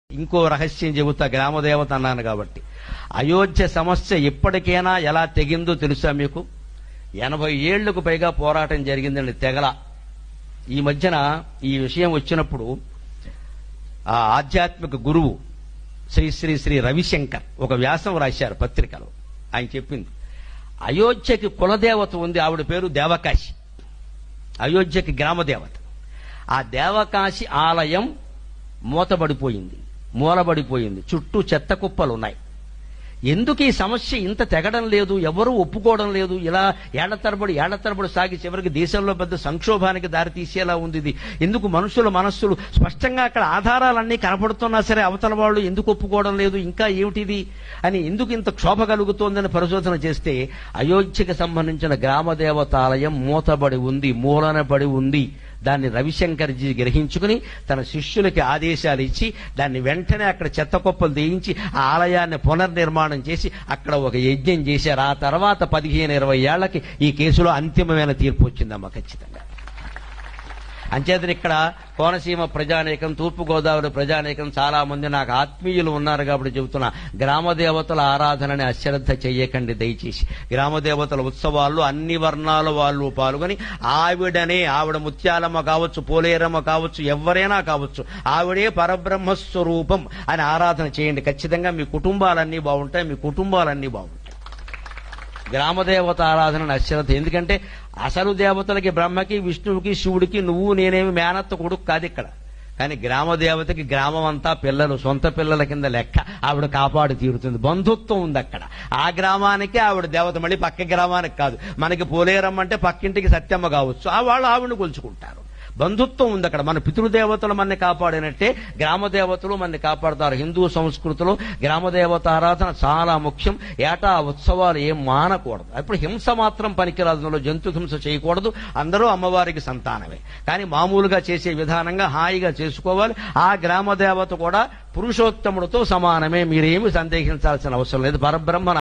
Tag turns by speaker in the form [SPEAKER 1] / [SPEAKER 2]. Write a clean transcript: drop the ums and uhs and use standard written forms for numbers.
[SPEAKER 1] ఇంకో రహస్యం చెబుతా, గ్రామదేవత అన్నాను కాబట్టి. అయోధ్య సమస్య ఇప్పటికైనా ఎలా తెగిందో తెలుసా మీకు? 80 ఏళ్లకు పైగా పోరాటం జరిగిందండి, తెగల. ఈ మధ్యన ఈ విషయం వచ్చినప్పుడు ఆ ఆధ్యాత్మిక గురువు శ్రీ శ్రీ శ్రీ రవిశంకర్ ఒక వ్యాసం రాశారు పత్రికలో. ఆయన చెప్పింది, అయోధ్యకి కులదేవత ఉంది, ఆవిడ పేరు దేవకాశి. అయోధ్యకి గ్రామదేవత. ఆ దేవకాశి ఆలయం మూలబడిపోయింది, చుట్టూ చెత్త కుప్పలున్నాయి. ఎందుకు ఈ సమస్య ఇంత తెగడం లేదు, ఎవరూ ఒప్పుకోవడం లేదు? ఇలా ఏళ్ల తరబడి సాగి చివరికి దేశంలో పెద్ద సంక్షోభానికి దారితీసేలా ఉంది ఇది. ఎందుకు మనుషుల మనస్సులు స్పష్టంగా అక్కడ ఆధారాలన్నీ కనపడుతున్నా సరే అవతల వాళ్ళు ఎందుకు ఒప్పుకోవడం లేదు, ఇంకా ఏమిటిది అని, ఎందుకు ఇంత క్షోభ కలుగుతోందని పరిశోధన చేస్తే అయోధ్యకి సంబంధించిన గ్రామదేవతాలయం మూలన పడి ఉంది. దాన్ని రవిశంకర్జీ గ్రహించుకుని తన శిష్యులకి ఆదేశాలు ఇచ్చి దాన్ని వెంటనే అక్కడ చెత్త కుప్పలు తీయించి ఆ ఆలయాన్ని పునర్నిర్మాణం చేసి అక్కడ ఒక యజ్ఞం చేశారు. ఆ తర్వాత 15-20 ఏళ్లకి ఈ కేసులో అంతిమమైన తీర్పు వచ్చిందమ్మా, ఖచ్చితంగా. అంచేతని ఇక్కడ కోనసీమ ప్రజానీకం, తూర్పుగోదావరి ప్రజానీకం చాలా మంది నాకు ఆత్మీయులు ఉన్నారు కాబట్టి చెబుతున్నా, గ్రామదేవతల ఆరాధనని అశ్రద్ధ చెయ్యకండి దయచేసి. గ్రామదేవతల ఉత్సవాల్లో అన్ని వర్ణాల వాళ్ళు పాల్గొని ఆవిడ ముత్యాలమ్మ కావచ్చు, పోలేరమ్మ కావచ్చు, ఎవరైనా కావచ్చు, ఆవిడే పరబ్రహ్మస్వరూపం అని ఆరాధన చేయండి. ఖచ్చితంగా మీ కుటుంబాలన్నీ బాగుంటాయి. గ్రామదేవత ఆరాధన అశ్రద్ధ. ఎందుకంటే అసలు దేవతలకి, బ్రహ్మకి, విష్ణువుకి, శివుడికి నువ్వు నేనేమి మేనత్త కొడుకు కాదు ఇక్కడ. కానీ గ్రామదేవతకి గ్రామం అంతా పిల్లలు, సొంత పిల్లల కింద లెక్క. ఆవిడ కాపాడు తీరుతుంది, బంధుత్వం ఉంది అక్కడ. ఆ గ్రామానికి ఆవిడ దేవత, మళ్ళీ పక్క గ్రామానికి కాదు. మనకి పోలేరమ్మ అంటే పక్కింటికి సత్యమ్మ కావచ్చు, వాళ్ళు ఆవిడని కొలుచుకుంటారు. బంధుత్వం ఉంది అక్కడ. మన పితృదేవతలు మనని కాపాడినట్టే గ్రామదేవతలు మనని కాపాడతారు. హిందూ సంస్కృతిలో గ్రామదేవత ఆరాధన చాలా ముఖ్యం. ఏటా ఉత్సవాలు ఏం మానకూడదు. అప్పుడు హింస మాత్రం పనికిరాదు, జంతు హింస చేయకూడదు. అందరూ అమ్మవారికి సంతానమే, కానీ మామూలుగా చేసే విధానంగా హాయిగా చేసుకోవాలి. ఆ గ్రామదేవత కూడా పురుషోత్తముడితో సమానమే, మీరేమి సందేహించాల్సిన అవసరం లేదు. పరబ్రహ్మ